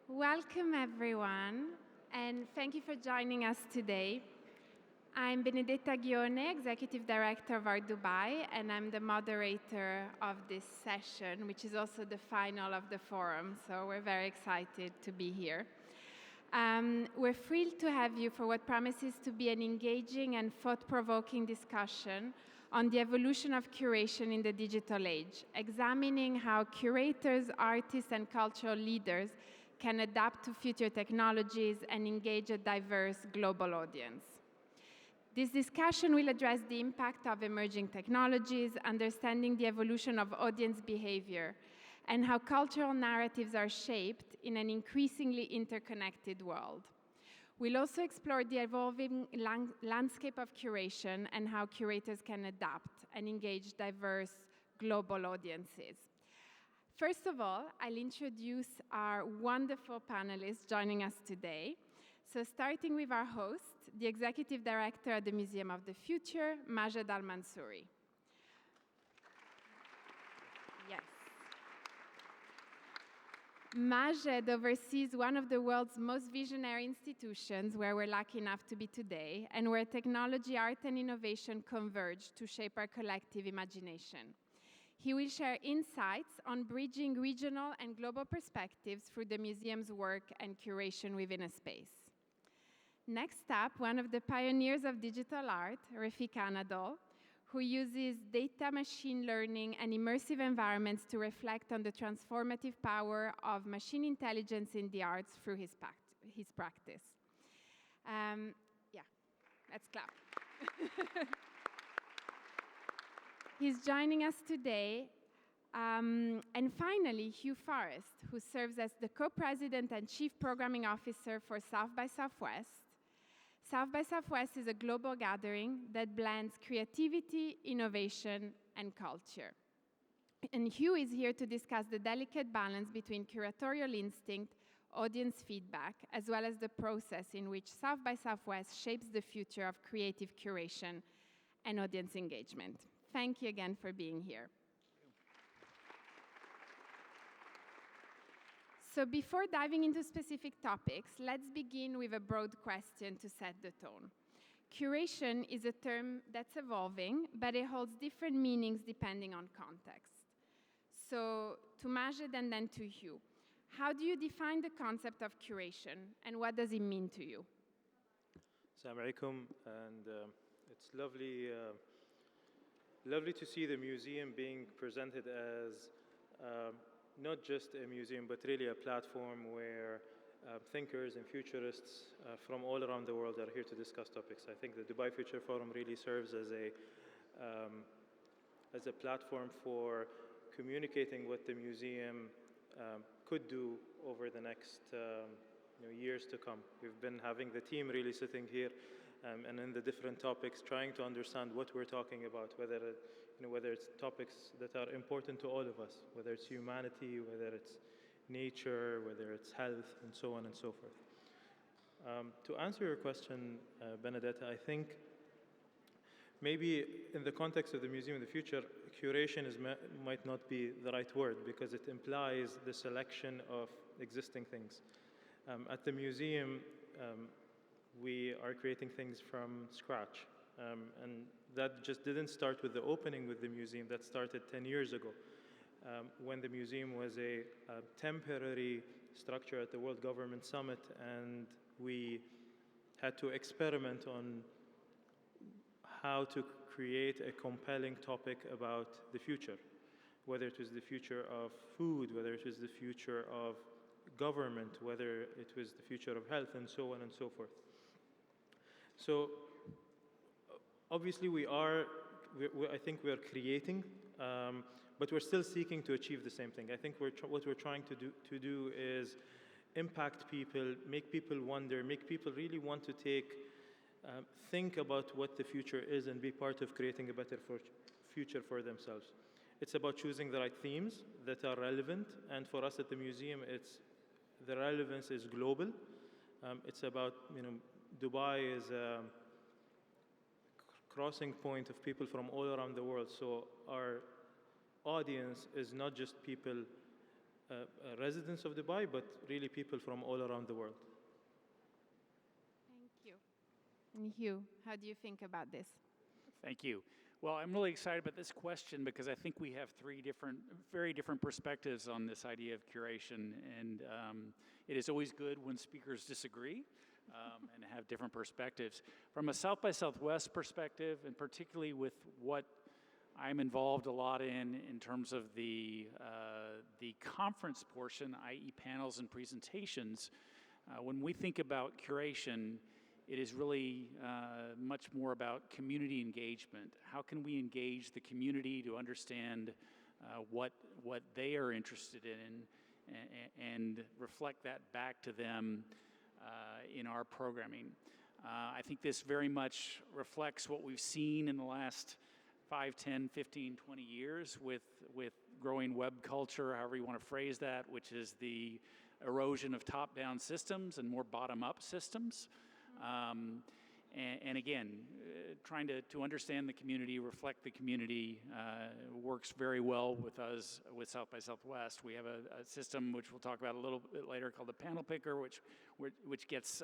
Welcome, everyone, and thank you for joining us today. I'm Benedetta Ghione, Executive Director of Art Dubai, and I'm the moderator of this session, which is also the final of the forum, so we're very excited to be here. We're thrilled to have you for what promises to be an engaging and thought-provoking discussion on the evolution of curation in the digital age, examining how curators, artists, and cultural leaders can adapt to future technologies and engage a diverse global audience. This discussion will address the impact of emerging technologies, understanding the evolution of audience behavior, and how cultural narratives are shaped in an increasingly interconnected world. We'll also explore the evolving landscape of curation and how curators can adapt and engage diverse global audiences. First of all, I'll introduce our wonderful panelists joining us today. So starting with our host, the Executive Director at the Museum of the Future, Majed Mansoori. Yes. Majed oversees one of the world's most visionary institutions where we're lucky enough to be today, and where technology, art, and innovation converge to shape our collective imagination. He will share insights on bridging regional and global perspectives through the museum's work and curation within a space. Next up, one of the pioneers of digital art, Refik Anadol, who uses data, machine learning, and immersive environments to reflect on the transformative power of machine intelligence in the arts through his practice. Let's clap. He's joining us today. And finally, Hugh Forrest, who serves as the co-president and chief programming officer for South by Southwest. South by Southwest is a global gathering that blends creativity, innovation, and culture. And Hugh is here to discuss the delicate balance between curatorial instinct, audience feedback, as well as the process in which South by Southwest shapes the future of creative curation and audience engagement. Thank you again for being here. So before diving into specific topics, let's begin with a broad question to set the tone. Curation is a term that's evolving, but it holds different meanings depending on context. So to Majed and then to Hugh, how do you define the concept of curation, and what does it mean to you? Assalamu alaikum, and it's lovely to see the museum being presented as not just a museum, but really a platform where thinkers and futurists from all around the world are here to discuss topics. I think the Dubai Future Forum really serves as a platform for communicating what the museum could do over the next years to come. We've been having the team really sitting here and in the different topics, trying to understand what we're talking about, whether it's topics that are important to all of us, whether it's humanity, whether it's nature, whether it's health, and so on and so forth. To answer your question, Benedetta, I think maybe in the context of the Museum of the Future, curation might not be the right word because it implies the selection of existing things. At the museum, we are creating things from scratch. And that just didn't start with the opening with the museum. That started 10 years ago when the museum was a temporary structure at the World Government Summit, and we had to experiment on how to create a compelling topic about the future, whether it was the future of food, whether it was the future of government, whether it was the future of health, and so on and so forth. So obviously I think we are creating, but we're still seeking to achieve the same thing. I think what we're trying to do is impact people, make people wonder, make people really want to think about what the future is and be part of creating a better future for themselves. It's about choosing the right themes that are relevant, and for us at the museum, the relevance is global. It's about, Dubai is a crossing point of people from all around the world, so our audience is not just people residents of Dubai, but really people from all around the world. Thank you. And Hugh, how do you think about this? Thank you. Well, I'm really excited about this question because I think we have three very different perspectives on this idea of curation, and it is always good when speakers disagree and have different perspectives. From a South by Southwest perspective, and particularly with what I'm involved a lot in terms of the conference portion, i.e. panels and presentations, when we think about curation, it is really much more about community engagement. How can we engage the community to understand what they are interested in and reflect that back to them in our programming? I think this very much reflects what we've seen in the last 5, 10, 15, 20 years with growing web culture, however you want to phrase that, which is the erosion of top-down systems and more bottom-up systems. And again, trying to understand the community, reflect the community, works very well with us with South by Southwest. We have a system which we'll talk about a little bit later called the Panel Picker, which gets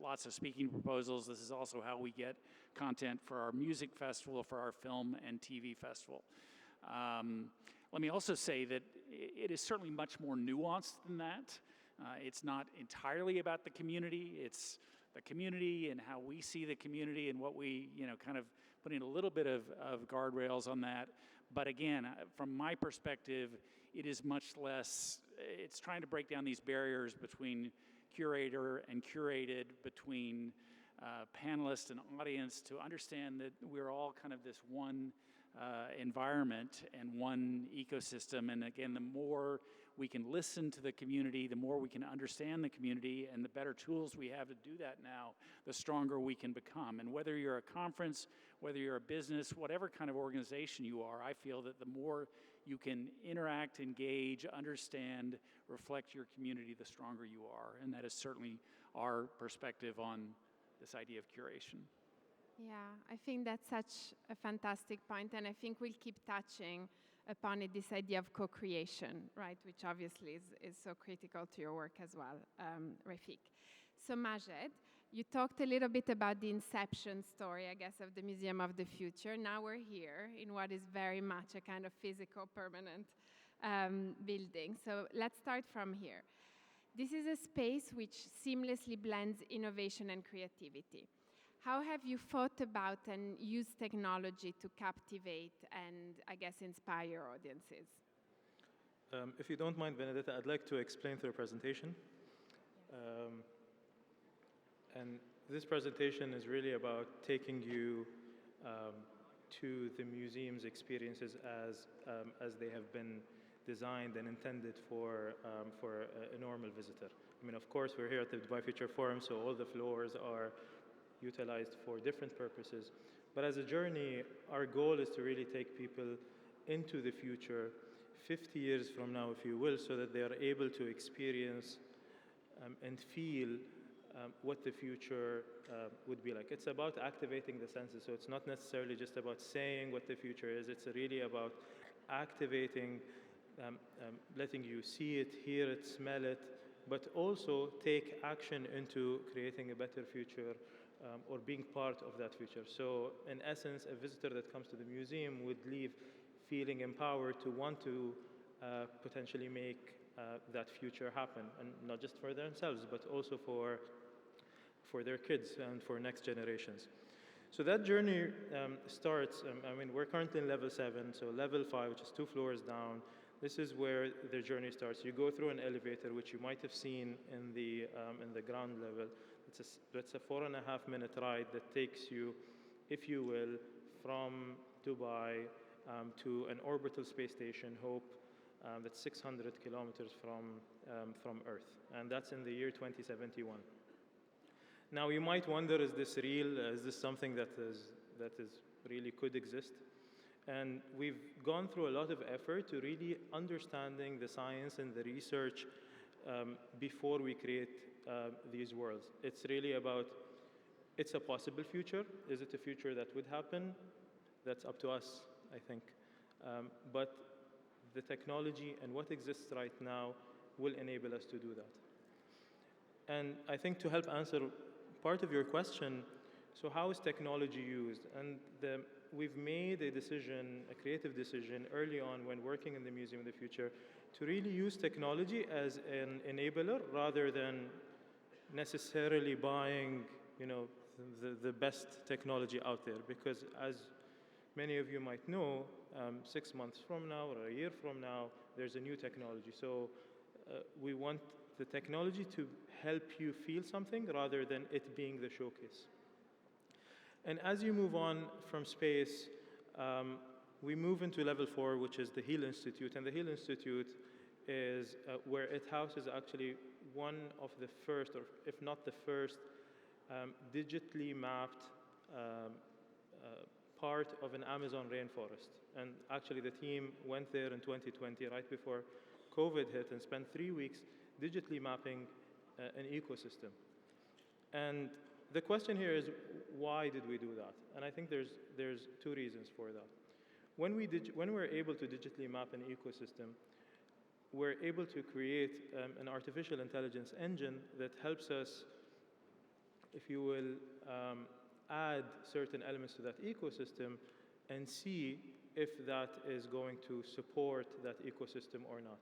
lots of speaking proposals. This is also how we get content for our music festival, for our film and TV festival. Let me also say that it is certainly much more nuanced than that. It's not entirely about the community. It's the community and how we see the community and what we, kind of putting a little bit of guardrails on that. But again, from my perspective, it is much less, it's trying to break down these barriers between curator and curated, between panelists and audience, to understand that we're all kind of this one environment and one ecosystem. And again, the more we can listen to the community, the more we can understand the community, and the better tools we have to do that now, the stronger we can become. And whether you're a conference, whether you're a business, whatever kind of organization you are, I feel that the more you can interact, engage, understand, reflect your community, the stronger you are. And that is certainly our perspective on this idea of curation. Yeah, I think that's such a fantastic point, and I think we'll keep touching upon it, this idea of co-creation, right, which obviously is so critical to your work as well, Refik. So Majed, you talked a little bit about the inception story, I guess, of the Museum of the Future. Now we're here in what is very much a kind of physical, permanent building. So let's start from here. This is a space which seamlessly blends innovation and creativity. How have you thought about and used technology to captivate and, I guess, inspire your audiences? If you don't mind, Benedetta, I'd like to explain through a presentation. And this presentation is really about taking you to the museum's experiences as they have been designed and intended for a normal visitor. I mean, of course, we're here at the Dubai Future Forum, so all the floors are utilized for different purposes. But as a journey, our goal is to really take people into the future, 50 years from now, if you will, so that they are able to experience and feel what the future would be like. It's about activating the senses, so it's not necessarily just about saying what the future is. It's really about activating, letting you see it, hear it, smell it, but also take action into creating a better future or being part of that future. So in essence, a visitor that comes to the museum would leave feeling empowered to want to potentially make that future happen, and not just for themselves, but also for their kids and for next generations. So that journey starts, we're currently in level 7, so level 5, which is 2 floors down, this is where the journey starts. You go through an elevator, which you might have seen in the ground level. It's a 4.5-minute ride that takes you, if you will, from Dubai to an orbital space station, Hope, that's 600 kilometers from Earth, and that's in the year 2071. Now you might wonder, is this real? Is this something that is really could exist? And we've gone through a lot of effort to really understanding the science and the research before we create these worlds. It's really about, it's a possible future. Is it a future that would happen? That's up to us, I think. But the technology and what exists right now will enable us to do that. And I think to help answer part of your question, so how is technology used? And we've made a decision, a creative decision early on when working in the Museum of the Future to really use technology as an enabler rather than necessarily buying, the best technology out there. Because as many of you might know, 6 months from now or a year from now, there's a new technology. So we want the technology to help you feel something rather than it being the showcase. And as you move on from space, we move into level 4, which is the Hugh Institute. And the Hugh Institute is where it houses actually one of the first, or if not the first, digitally mapped part of an Amazon rainforest. And actually the team went there in 2020, right before COVID hit, and spent 3 weeks digitally mapping an ecosystem. And the question here is, why did we do that? And I think there's 2 reasons for that. When we're able to digitally map an ecosystem, we're able to create an artificial intelligence engine that helps us, if you will, add certain elements to that ecosystem and see if that is going to support that ecosystem or not.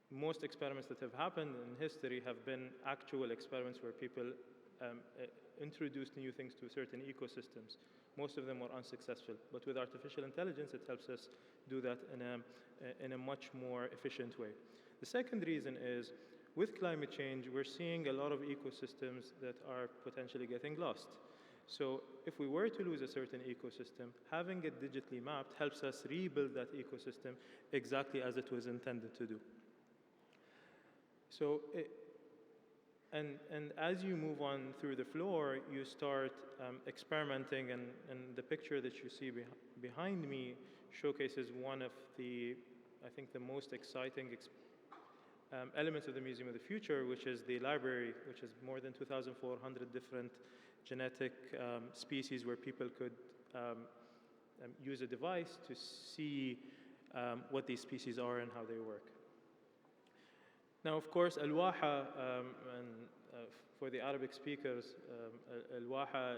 Most experiments that have happened in history have been actual experiments where people introduced new things to certain ecosystems. Most of them were unsuccessful. But with artificial intelligence, it helps us do that in a much more efficient way. The second reason is, with climate change, we're seeing a lot of ecosystems that are potentially getting lost. So if we were to lose a certain ecosystem, having it digitally mapped helps us rebuild that ecosystem exactly as it was intended to do. So, and as you move on through the floor, you start experimenting, and the picture that you see behind me showcases one of the, I think, the most exciting elements of the Museum of the Future, which is the library, which is more than 2,400 different genetic species where people could use a device to see what these species are and how they work. Now, of course, Al-Waha, for the Arabic speakers, Al-Waha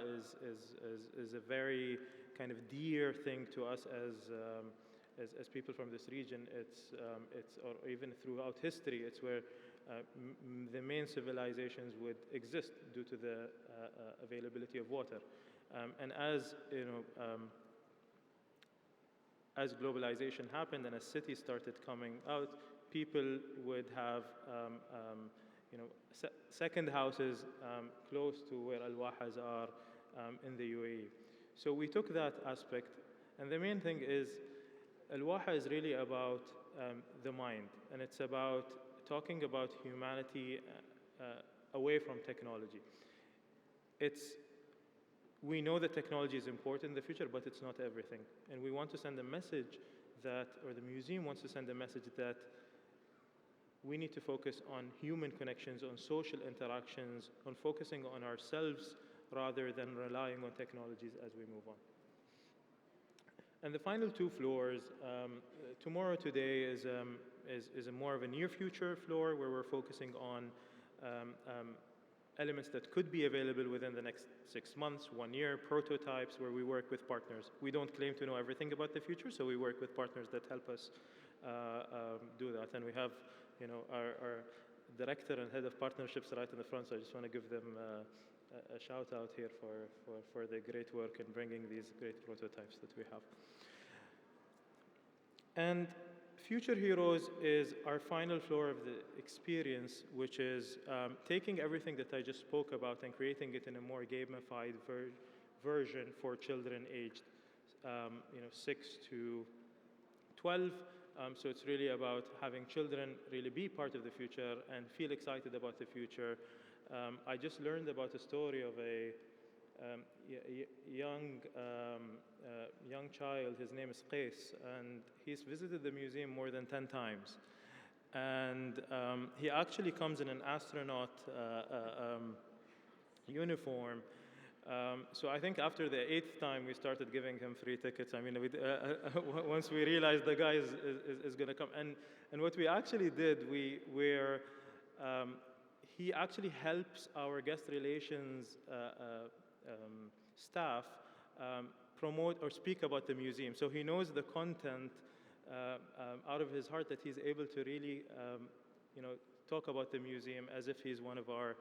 is a very kind of dear thing to us as people from this region. Or even throughout history, it's where the main civilizations would exist due to the availability of water. And as as globalization happened and as cities started coming out, people would have second houses close to where Al-Wahas are in the UAE. So we took that aspect, and the main thing is Al-Waha is really about the mind, and it's about talking about humanity away from technology. We know that technology is important in the future, but it's not everything. And we want to send a message that, or the museum wants to send a message that we need to focus on human connections, on social interactions, on focusing on ourselves rather than relying on technologies as we move on. And the final 2 floors, tomorrow today is a more of a near future floor where we're focusing on elements that could be available within the next 6 months, 1 year, prototypes where we work with partners. We don't claim to know everything about the future, so we work with partners that help us do that. And we have our director and head of partnerships right in the front, so I just want to give them a shout out here for the great work in bringing these great prototypes that we have. And Future Heroes is our final floor of the experience, which is taking everything that I just spoke about and creating it in a more gamified version for children aged 6 to 12. So it's really about having children really be part of the future and feel excited about the future. I just learned about a story of a young child. His name is Qais, and he's visited the museum more than 10 times. And he actually comes in an astronaut uniform So I think after the 8th time, we started giving him free tickets. I mean, once we realized the guy is going to come. And what we actually did, he actually helps our guest relations staff promote or speak about the museum. So he knows the content out of his heart, that he's able to really talk about the museum as if he's one of our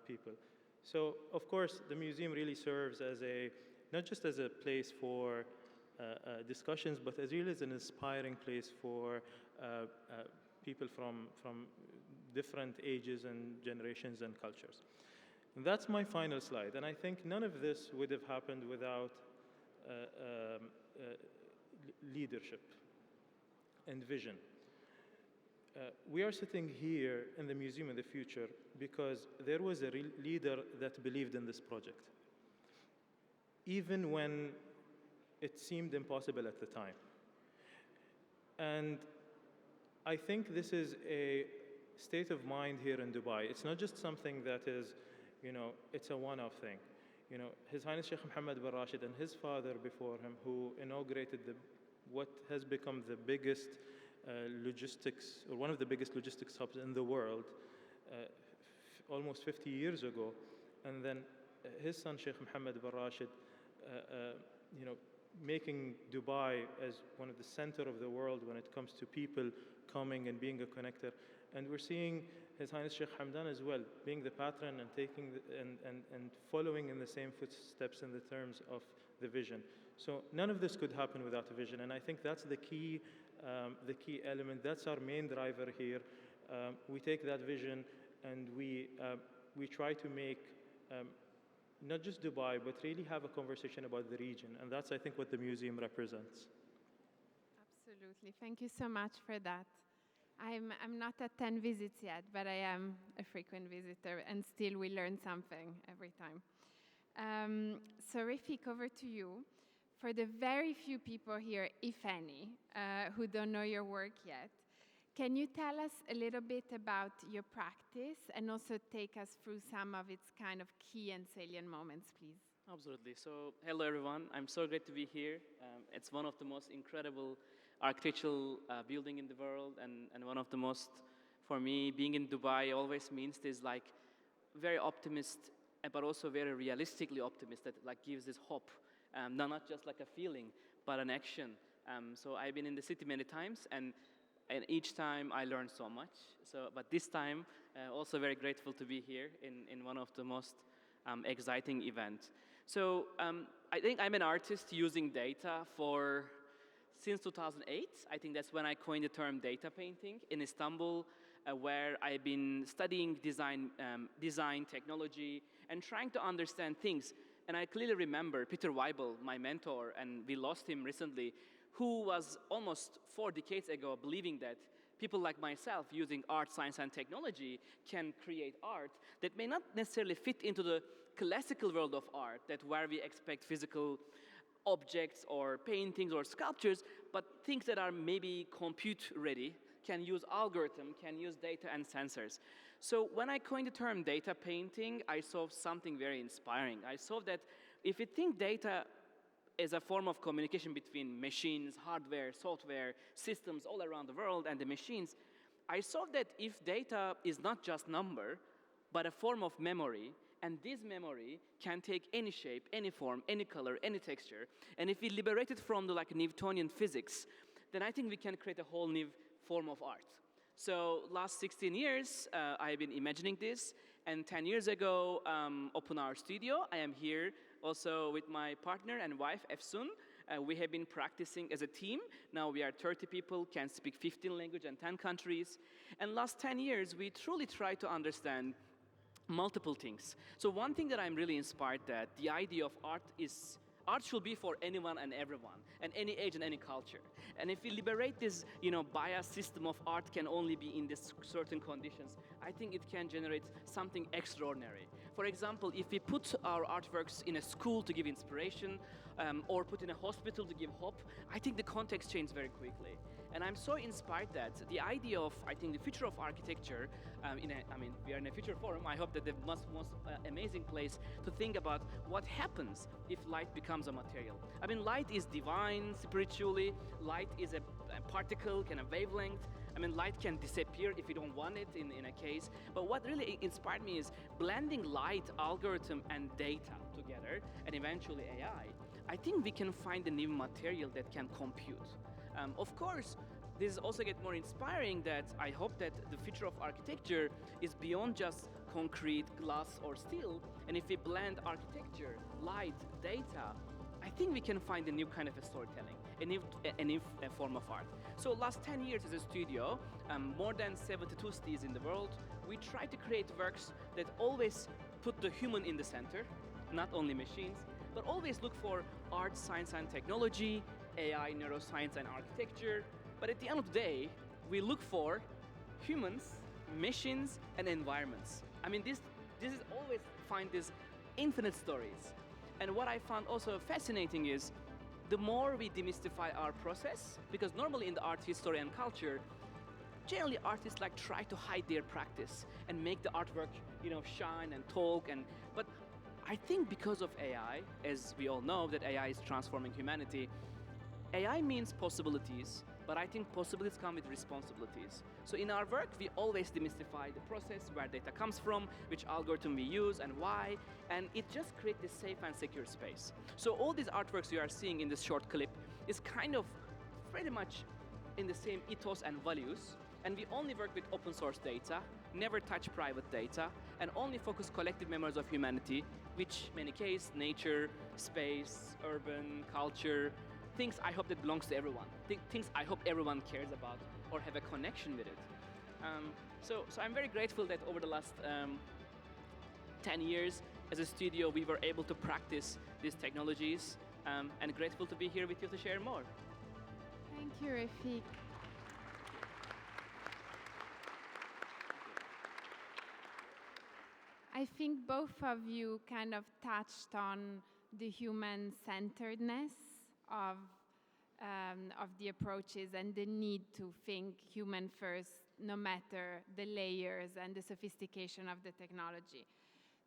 people. So, of course, the museum really serves as not just as a place for discussions, but as really as an inspiring place for people from different ages and generations and cultures. And that's my final slide. And I think none of this would have happened without leadership and vision. We are sitting here in the Museum of the Future because there was a real leader that believed in this project, even when it seemed impossible at the time. And I think this is a state of mind here in Dubai. It's not just something that is, it's a one-off thing. His Highness Sheikh Mohammed bin Rashid and his father before him, who inaugurated what has become the biggest logistics, or one of the biggest logistics hubs in the world, almost 50 years ago. And then his son, Sheikh Mohammed bin Rashid, making Dubai as one of the center of the world when it comes to people coming and being a connector. And we're seeing His Highness Sheikh Hamdan as well, being the patron and taking and following in the same footsteps in the terms of the vision. So none of this could happen without a vision, and I think that's the key element. That's our main driver here. We take that vision and we try to make not just Dubai, but really have a conversation about the region, and that's, I think, what the museum represents. Absolutely. Thank you so much for that. I'm not at 10 visits yet, but I am a frequent visitor, and still we learn something every time. So Refik, over to you. For the very few people here, if any, who don't know your work yet, can you tell us a little bit about your practice and also take us through some of its kind of key and salient moments, please? Absolutely. So, hello everyone. I'm so great to be here. It's one of the most incredible architectural building in the world, and one of the most, for me, being in Dubai always means this like very optimist, but also very realistically optimist, that like gives this hope, not just like a feeling, but an action. So I've been in the city many times, and each time I learned so much. So, but this time, also very grateful to be here in one of the most exciting events. So I think I'm an artist using data since 2008. I think that's when I coined the term data painting in Istanbul, where I've been studying design technology and trying to understand things. And I clearly remember Peter Weibel, my mentor, and we lost him recently, who was almost 4 decades ago believing that people like myself using art, science, and technology can create art that may not necessarily fit into the classical world of art, where we expect physical objects or paintings or sculptures, but things that are maybe compute ready, can use algorithm, can use data and sensors. So when I coined the term data painting, I saw something very inspiring. I saw that if you think data as a form of communication between machines, hardware, software, systems all around the world and the machines, I saw that if data is not just number, but a form of memory, and this memory can take any shape, any form, any color, any texture, and if we liberate it from the like Newtonian physics, then I think we can create a whole new form of art. So last 16 years, I've been imagining this, and 10 years ago, opened our studio. I am here also with my partner and wife, Efsun. We have been practicing as a team. Now we are 30 people, can speak 15 languages and 10 countries. And last 10 years, we truly try to understand multiple things. So one thing that I'm really inspired that the idea of art should be for anyone and everyone, and any age and any culture. And if we liberate this, bias system of art can only be in this certain conditions, I think it can generate something extraordinary. For example, if we put our artworks in a school to give inspiration, or put in a hospital to give hope, I think the context changes very quickly. And I'm so inspired that the idea of, I think, the future of architecture, we are in a future forum. I hope that the most amazing place to think about what happens if light becomes a material. I mean, light is divine spiritually. Light is a particle, kind of wavelength. I mean, light can disappear if you don't want it in a case. But what really inspired me is blending light, algorithm, and data together, and eventually AI. I think we can find a new material that can compute. Of course, this also gets more inspiring that I hope that the future of architecture is beyond just concrete, glass, or steel. And if we blend architecture, light, data, I think we can find a new kind of a storytelling, a new form of art. So last 10 years as a studio, more than 72 cities in the world, we try to create works that always put the human in the center, not only machines, but always look for art, science, and technology, AI, neuroscience, and architecture. But at the end of the day, we look for humans, machines, and environments. I mean, this is always find these infinite stories. And what I found also fascinating is the more we demystify our process, because normally in the art history and culture, generally artists like try to hide their practice and make the artwork, shine and talk. But I think because of AI, as we all know that AI is transforming humanity, AI means possibilities, but I think possibilities come with responsibilities. So in our work, we always demystify the process, where data comes from, which algorithm we use and why, and it just creates this safe and secure space. So all these artworks you are seeing in this short clip is kind of pretty much in the same ethos and values, and we only work with open source data, never touch private data, and only focus collective memories of humanity, which in many cases, nature, space, urban, culture, things I hope that belongs to everyone. Things I hope everyone cares about or have a connection with it. So I'm very grateful that over the last 10 years as a studio, we were able to practice these technologies, and grateful to be here with you to share more. Thank you, Refik. I think both of you kind of touched on the human-centeredness of the approaches and the need to think human first, no matter the layers and the sophistication of the technology.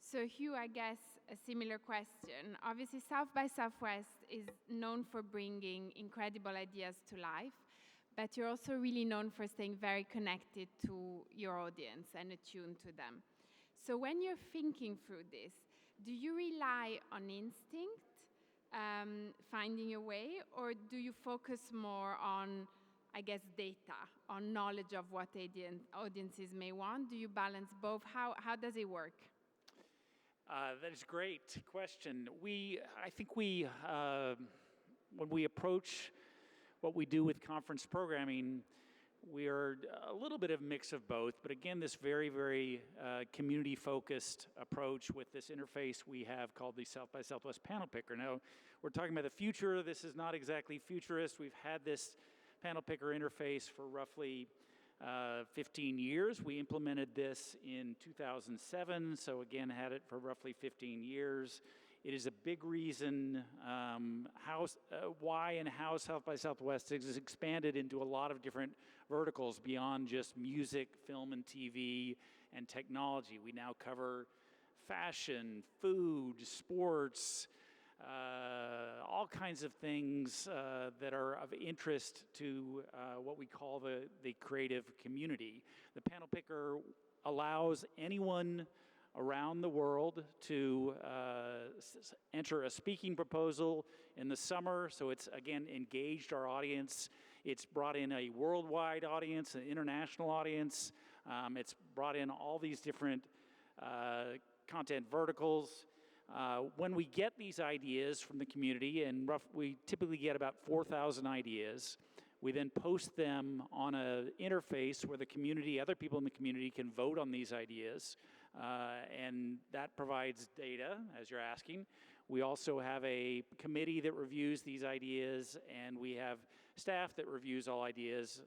So Hugh, I guess a similar question. Obviously, South by Southwest is known for bringing incredible ideas to life, but you're also really known for staying very connected to your audience and attuned to them. So when you're thinking through this, do you rely on instinct, finding a way, or do you focus more on, I guess, data, on knowledge of what audiences may want? Do you balance both? How does it work? That is a great question. I think when we approach what we do with conference programming, we are a little bit of a mix of both, but again, this very, very community-focused approach with this interface we have called the South by Southwest Panel Picker. Now, we're talking about the future. This is not exactly futurist. We've had this panel picker interface for roughly 15 years. We implemented this in 2007, so again, had it for roughly 15 years. It is a big reason why and how South by Southwest has expanded into a lot of different verticals beyond just music, film and TV, and technology. We now cover fashion, food, sports, all kinds of things that are of interest to what we call the creative community. The panel picker allows anyone around the world to enter a speaking proposal in the summer. So it's, again, engaged our audience. It's brought in a worldwide audience, an international audience. It's brought in all these different content verticals. When we get these ideas from the community, and we typically get about 4,000 ideas, we then post them on an interface where the community, other people in the community can vote on these ideas. And that provides data, as you're asking. We also have a committee that reviews these ideas, and we have staff that reviews all ideas.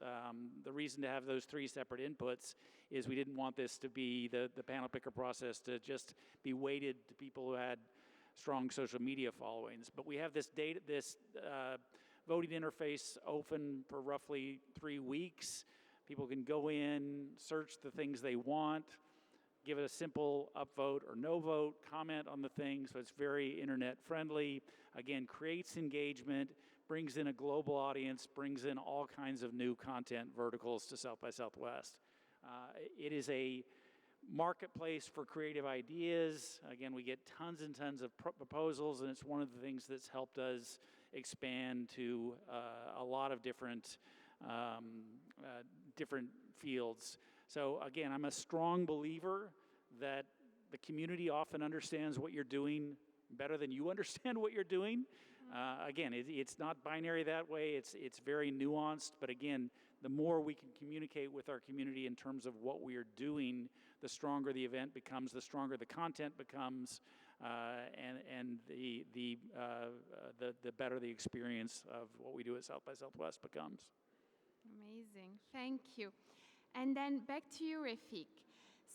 The reason to have those three separate inputs is we didn't want this to be the panel picker process to just be weighted to people who had strong social media followings. But we have this data, this voting interface open for roughly 3 weeks. People can go in, search the things they want, give it a simple upvote or no vote, comment on the thing, so it's very internet friendly. Again, creates engagement, brings in a global audience, brings in all kinds of new content verticals to South by Southwest. It is a marketplace for creative ideas. Again, we get tons and tons of proposals, and it's one of the things that's helped us expand to a lot of different fields. So again, I'm a strong believer that the community often understands what you're doing better than you understand what you're doing. Again, it's not binary that way. It's very nuanced. But again, the more we can communicate with our community in terms of what we are doing, the stronger the event becomes, the stronger the content becomes, and the better the experience of what we do at South by Southwest becomes. Amazing, thank you. And then back to you, Refik.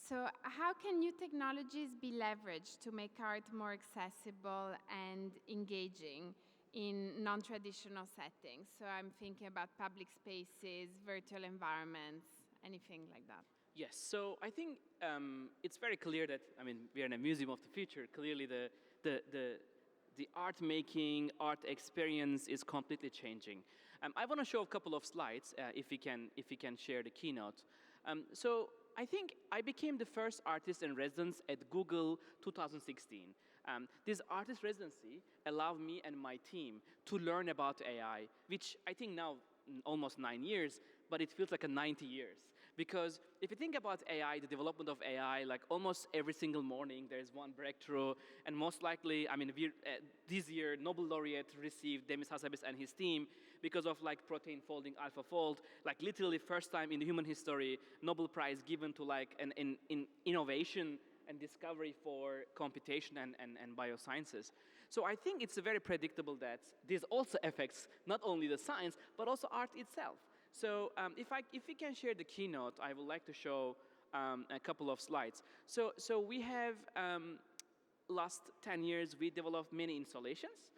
So how can new technologies be leveraged to make art more accessible and engaging in non-traditional settings? So I'm thinking about public spaces, virtual environments, anything like that. Yes, so I think it's very clear that, I mean, we are in a museum of the future. Clearly the art making, art experience is completely changing. I want to show a couple of slides, if we can share the keynote. So I think I became the first artist in residence at Google 2016. This artist residency allowed me and my team to learn about AI, which I think now almost 9 years, but it feels like a 90 years. Because if you think about AI, the development of AI, like almost every single morning there's one breakthrough, and most likely, I mean, this year Nobel laureate received Demis Hassabis and his team because of like protein folding AlphaFold, like literally first time in the human history, Nobel Prize given to like an innovation and discovery for computation and biosciences. So I think it's very predictable that this also affects not only the science, but also art itself. So if we can share the keynote, I would like to show a couple of slides. So we have, last 10 years, we developed many installations,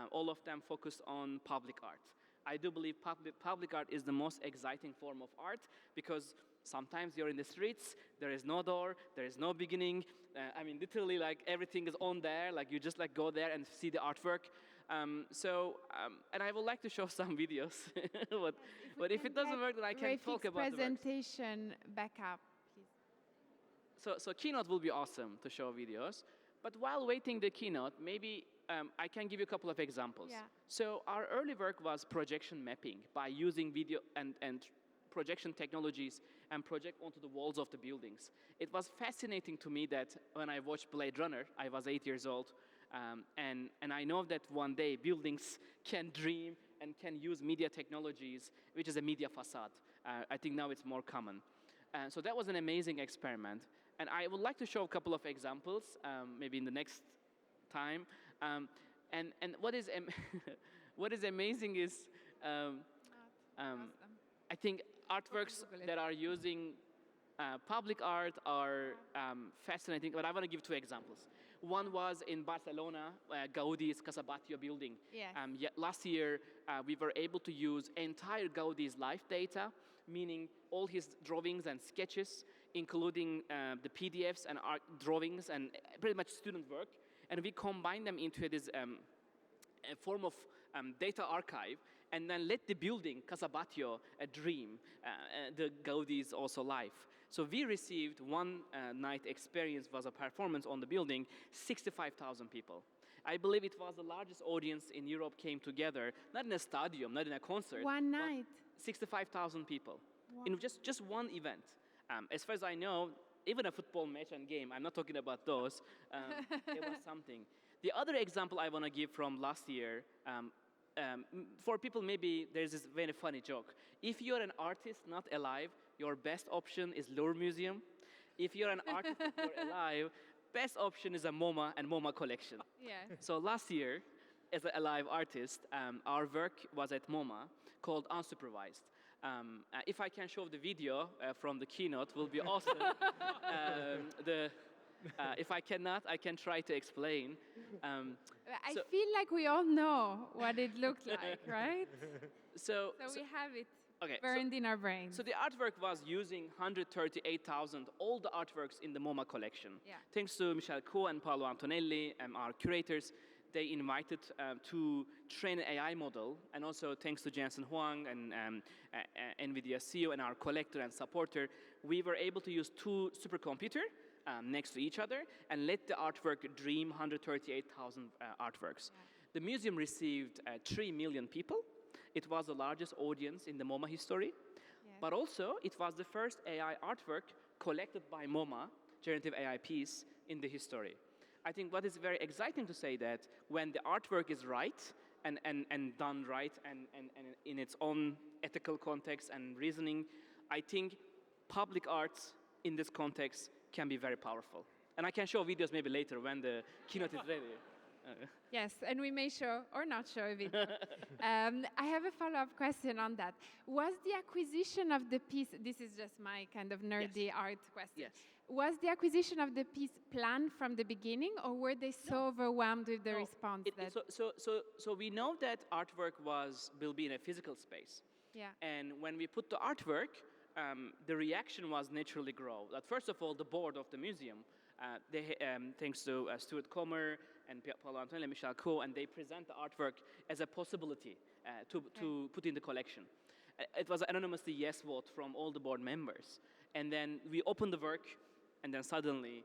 all of them focused on public art. I do believe public art is the most exciting form of art because sometimes you're in the streets, there is no door, there is no beginning. I mean, literally, like everything is on there. Like you just like go there and see the artwork. And I would like to show some videos, but if it doesn't work, then I can talk about the presentation back up, please. So keynote will be awesome to show videos. But while waiting the keynote, maybe I can give you a couple of examples. Yeah. So our early work was projection mapping by using video and projection technologies and project onto the walls of the buildings. It was fascinating to me that when I watched Blade Runner, I was 8 years old, and I know that one day buildings can dream and can use media technologies, which is a media facade. I think now it's more common. So that was an amazing experiment. And I would like to show a couple of examples, maybe in the next time. And what is what is amazing is I think artworks that are using public art are fascinating, but I want to give 2 examples. One was in Barcelona, Gaudi's Casa Batlló building. Yes. Last year, we were able to use entire Gaudi's life data, meaning all his drawings and sketches, including the PDFs and art drawings and pretty much student work, and we combined them into this a form of data archive, and then let the building, Casa Batlló, a dream, the Gaudi's also life. So we received one night experience, was a performance on the building, 65,000 people. I believe it was the largest audience in Europe came together, not in a stadium, not in a concert. One night. 65,000 people. Wow. In just one event. As far as I know, even a football match and game, I'm not talking about those, it was something. The other example I want to give from last year, for people maybe there's this very funny joke. If you're an artist not alive, your best option is Louvre Museum. If you're an artist and you're alive, best option is a MoMA and MoMA collection. Yeah. So last year, as an alive artist, our work was at MoMA called Unsupervised. If I can show the video from the keynote, will be awesome. If I cannot, I can try to explain. I so- feel like we all know what it looked like, right? So, So we have it okay, burned in our brains. So the artwork was using 138,000 all the artworks in the MoMA collection. Yeah. Thanks to Michel Coe and Paolo Antonelli, our curators, they invited to train an AI model, and also thanks to Jensen Huang and NVIDIA CEO and our collector and supporter, we were able to use two supercomputers next to each other and let the artwork dream 138,000 artworks. Yeah. The museum received 3 million people. It was the largest audience in the MoMA history, but also it was the first AI artwork collected by MoMA, generative AI piece, in the history. I think what is very exciting to say that when the artwork is right and done right and in its own ethical context and reasoning, I think public arts in this context can be very powerful. And I can show videos maybe later when the keynote is ready. Yes, and we may show or not show a video. I have a follow-up question on that. Was the acquisition of the piece, this is just my kind of nerdy art question. Yes. Was the acquisition of the piece planned from the beginning, or were they so overwhelmed with the response that... So we know that artwork will be in a physical space. Yeah. And when we put the artwork, the reaction was naturally grow. That first of all, the board of the museum, thanks to Stuart Comer and Paolo Antonelli and Michel Coe, and they present the artwork as a possibility to put in the collection. It was an anonymously yes vote from all the board members. And then we opened the work, and then suddenly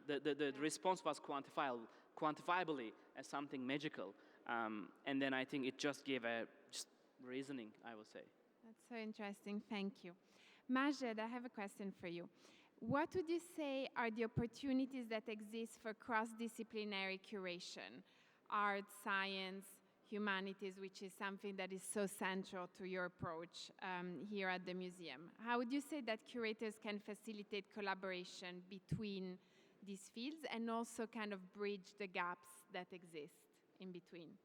the response was quantifiably as something magical. And then I think it just gave a reasoning, I would say. That's so interesting, thank you. Majed, I have a question for you. What would you say are the opportunities that exist for cross-disciplinary curation? Art, science, humanities, which is something that is so central to your approach here at the museum. How would you say that curators can facilitate collaboration between these fields and also kind of bridge the gaps that exist in between?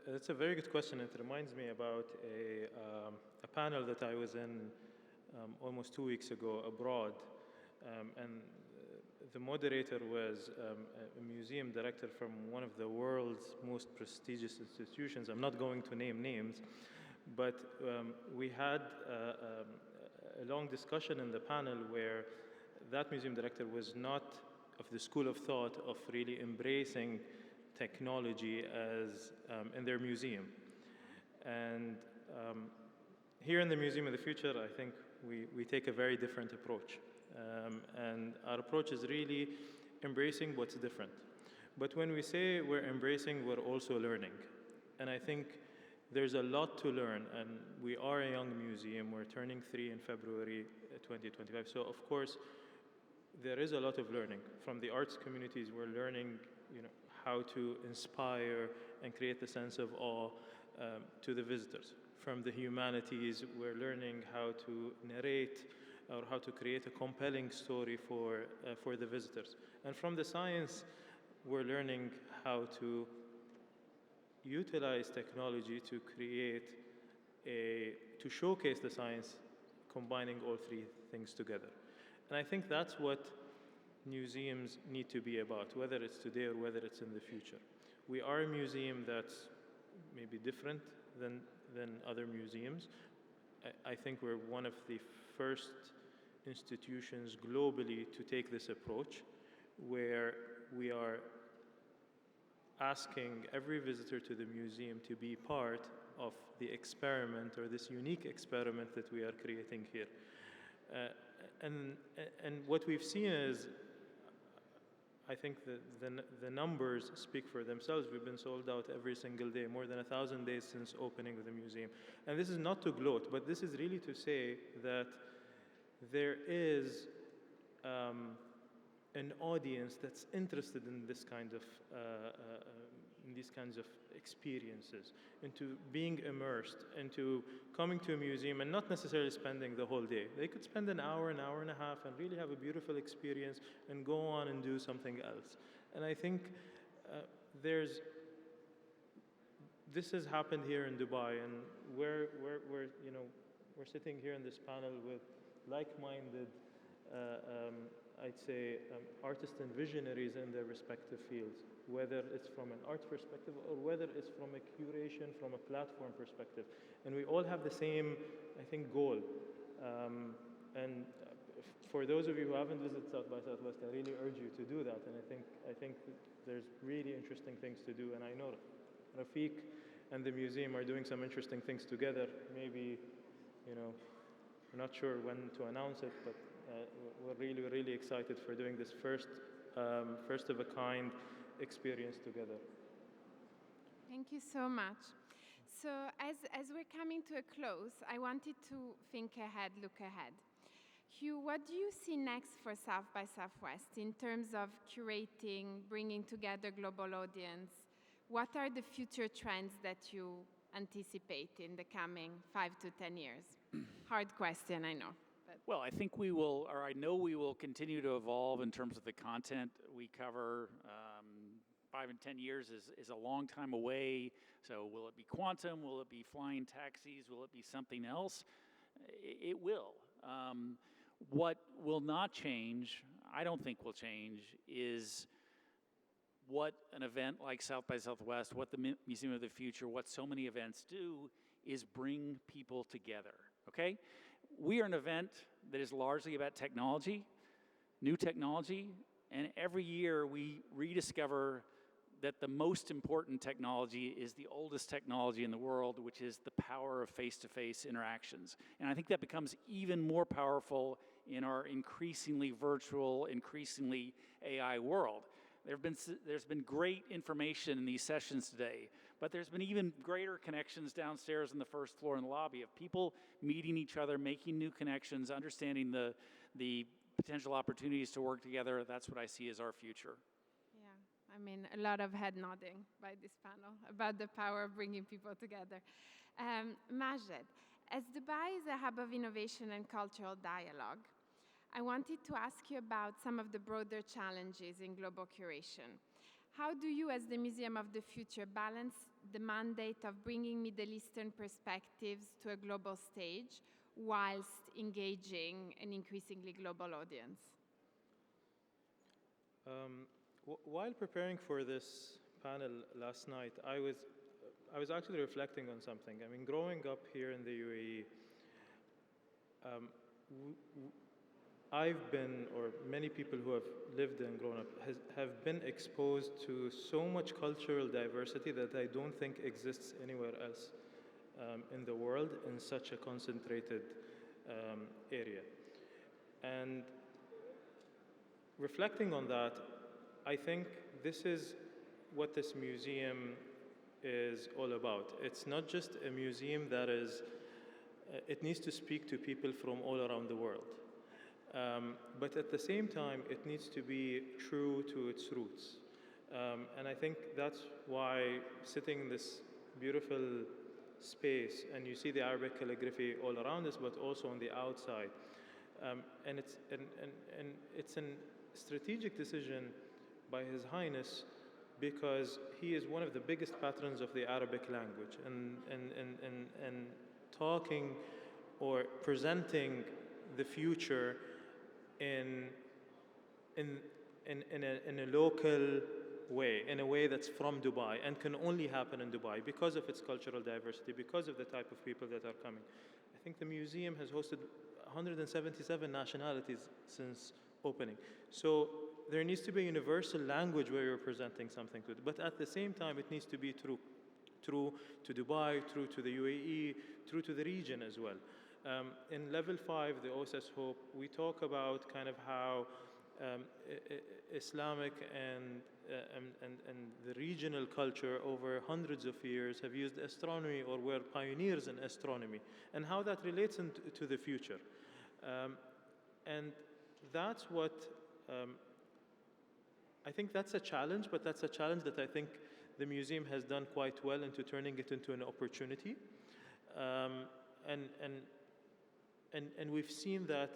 That's a very good question. It reminds me about a panel that I was in almost 2 weeks ago abroad, and the moderator was a museum director from one of the world's most prestigious institutions. I'm not going to name names, but we had a long discussion in the panel where that museum director was not of the school of thought of really embracing technology as in their museum. And here in the Museum of the Future, I think we take a very different approach. And our approach is really embracing what's different. But when we say we're embracing, we're also learning. And I think there's a lot to learn. And we are a young museum. We're turning 3 in February 2025. So, of course, there is a lot of learning. From the arts communities, we're learning, how to inspire and create a sense of awe to the visitors. From the humanities, we're learning how to narrate or how to create a compelling story for the visitors. And from the science, we're learning how to utilize technology to to showcase the science, combining all three things together. And I think that's what museums need to be about, whether it's today or whether it's in the future. We are a museum that's maybe different than other museums. I think we're one of the first institutions globally to take this approach, where we are asking every visitor to the museum to be part of the experiment, or this unique experiment that we are creating here. And what we've seen is, I think the numbers speak for themselves. We've been sold out every single day, more than 1,000 days since opening of the museum. And this is not to gloat, but this is really to say that there is an audience that's interested in this kind of in these kinds of experiences, into being immersed, into coming to a museum and not necessarily spending the whole day. They could spend an hour and a half and really have a beautiful experience and go on and do something else. And I think this has happened here in Dubai, and we're sitting here in this panel with like-minded I'd say, artists and visionaries in their respective fields, whether it's from an art perspective or whether it's from a curation, from a platform perspective. And we all have the same, I think, goal. And for those of you who haven't visited South by Southwest, I really urge you to do that. And I think there's really interesting things to do. And I know Refik and the museum are doing some interesting things together. Maybe, we're not sure when to announce it, but we're really, really excited for doing this first of a kind experience together. Thank you so much. So as we're coming to a close, I wanted to think ahead, look ahead. Hugh, what do you see next for South by Southwest in terms of curating, bringing together global audience? What are the future trends that you anticipate in the coming 5 to 10 years? Hard question, I know. Well, I think we will, or I know we will continue to evolve in terms of the content we cover. 5 and 10 years is a long time away. So will it be quantum? Will it be flying taxis? Will it be something else? It will. What will not change, I don't think will change, is what an event like South by Southwest, what the Museum of the Future, what so many events do is bring people together, okay? We are an event that is largely about technology, new technology, and every year we rediscover that the most important technology is the oldest technology in the world, which is the power of face-to-face interactions. And I think that becomes even more powerful in our increasingly virtual, increasingly AI world. There's been great information in these sessions today, but there's been even greater connections downstairs on the first floor in the lobby of people meeting each other, making new connections, understanding the potential opportunities to work together. That's what I see as our future. I mean, a lot of head nodding by this panel about the power of bringing people together. Majed, as Dubai is a hub of innovation and cultural dialogue, I wanted to ask you about some of the broader challenges in global curation. How do you, as the Museum of the Future, balance the mandate of bringing Middle Eastern perspectives to a global stage whilst engaging an increasingly global audience? While preparing for this panel last night, I was actually reflecting on something. I mean, growing up here in the UAE, I've been, or many people who have lived and grown up, have been exposed to so much cultural diversity that I don't think exists anywhere else in the world in such a concentrated area. And reflecting on that, I think this is what this museum is all about. It's not just a museum that is, it needs to speak to people from all around the world. But at the same time, it needs to be true to its roots. And I think that's why sitting in this beautiful space, and you see the Arabic calligraphy all around us, but also on the outside. And it's a strategic decision by His Highness, because he is one of the biggest patrons of the Arabic language, and talking or presenting the future in a local way, in a way that's from Dubai and can only happen in Dubai because of its cultural diversity, because of the type of people that are coming. I think the museum has hosted 177 nationalities since opening. So there needs to be a universal language where you're presenting something to it. But at the same time, it needs to be true to Dubai, true to the UAE, true to the region as well. In level 5, the OSS Hope, we talk about kind of how Islamic and the regional culture over hundreds of years have used astronomy or were pioneers in astronomy, and how that relates to the future. And that's what, I think that's a challenge, but that's a challenge that I think the museum has done quite well into turning it into an opportunity. And we've seen that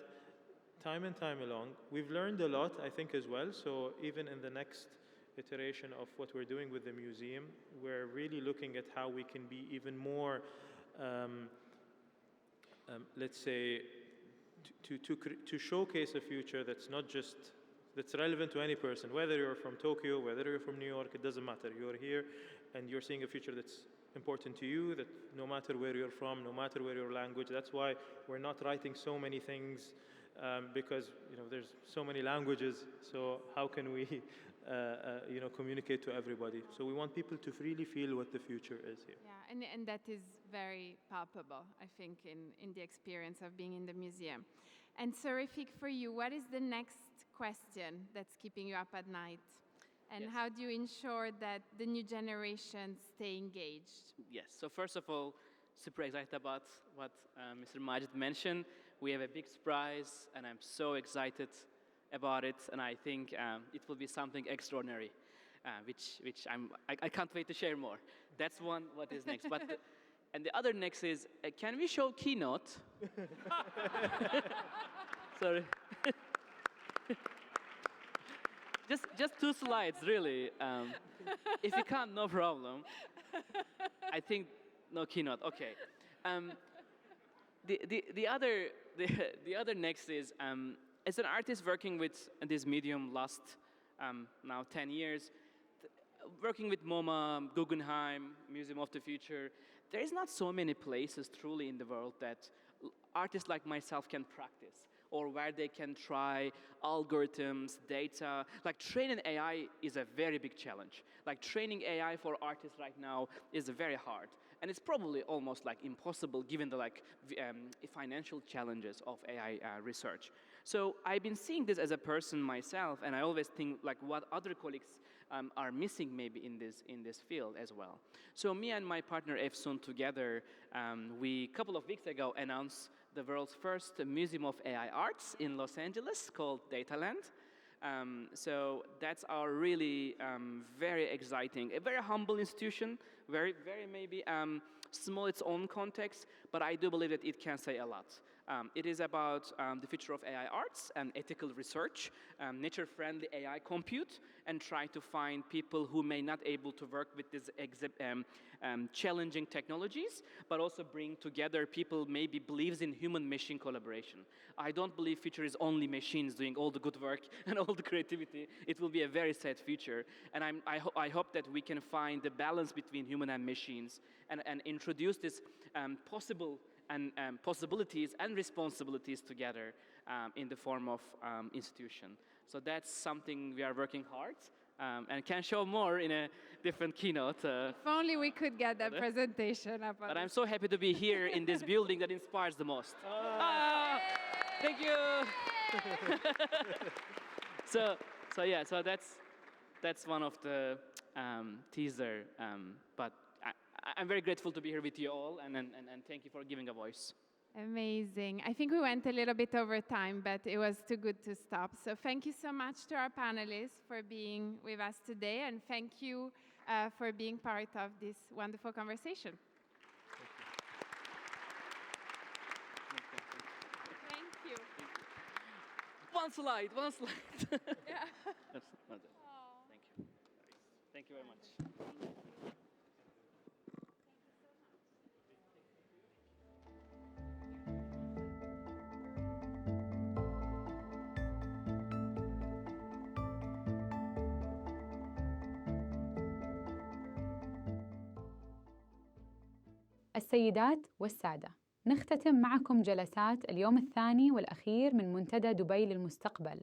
time and time along. We've learned a lot, I think, as well. So even in the next iteration of what we're doing with the museum, we're really looking at how we can be even more, let's say, to showcase a future that's not just that's relevant to any person, whether you're from Tokyo, whether you're from New York, it doesn't matter. You're here and you're seeing a future that's important to you, that no matter where you're from, no matter where your language, that's why we're not writing so many things, because there's so many languages, so how can we communicate to everybody? So we want people to freely feel what the future is here. Yeah, and that is very palpable, I think, in the experience of being in the museum. And so, Refik, for you, what is the next question that's keeping you up at night? And Yes. how do you ensure that the new generations stay engaged? Yes, so first of all, super excited about what Mr. Majed mentioned. We have a big surprise, and I'm so excited about it, and I think it will be something extraordinary, which I can't wait to share more. That's one, what is next. But and the other next is, can we show keynote? Sorry. Just 2 slides, really. If you can't, no problem. I think no keynote. Okay. The other next is, as an artist working with this medium last now 10 years, working with MoMA, Guggenheim, Museum of the Future, there is not so many places truly in the world that artists like myself can practice, or where they can try algorithms, data. Like training AI is a very big challenge. Like training AI for artists right now is very hard. And it's probably almost like impossible given the financial challenges of AI research. So I've been seeing this as a person myself, and I always think like what other colleagues are missing maybe in this field as well. So me and my partner Efsun together, we a couple of weeks ago announced the world's first museum of AI arts in Los Angeles called Dataland. So that's our really very exciting, a very humble institution, very maybe small its own context, but I do believe that it can say a lot. It is about the future of AI arts and ethical research, nature-friendly AI compute, and try to find people who may not able to work with these challenging technologies, but also bring together people maybe believes in human-machine collaboration. I don't believe future is only machines doing all the good work and all the creativity. It will be a very sad future, and I hope that we can find the balance between human and machines and introduce this possible and possibilities and responsibilities together in the form of institution. So that's something we are working hard and can show more in a different keynote. If only we could get that presentation up. But I'm so happy to be here in this building that inspires the most. Thank you. So that's one of the teaser, but I'm very grateful to be here with you all, and thank you for giving a voice. Amazing. I think we went a little bit over time, but it was too good to stop. So thank you so much to our panelists for being with us today, and thank you for being part of this wonderful conversation. Thank you. One slide. Yeah. Thank you. Thank you very much. السيدات والسادة، نختتم معكم جلسات اليوم الثاني والأخير من منتدى دبي للمستقبل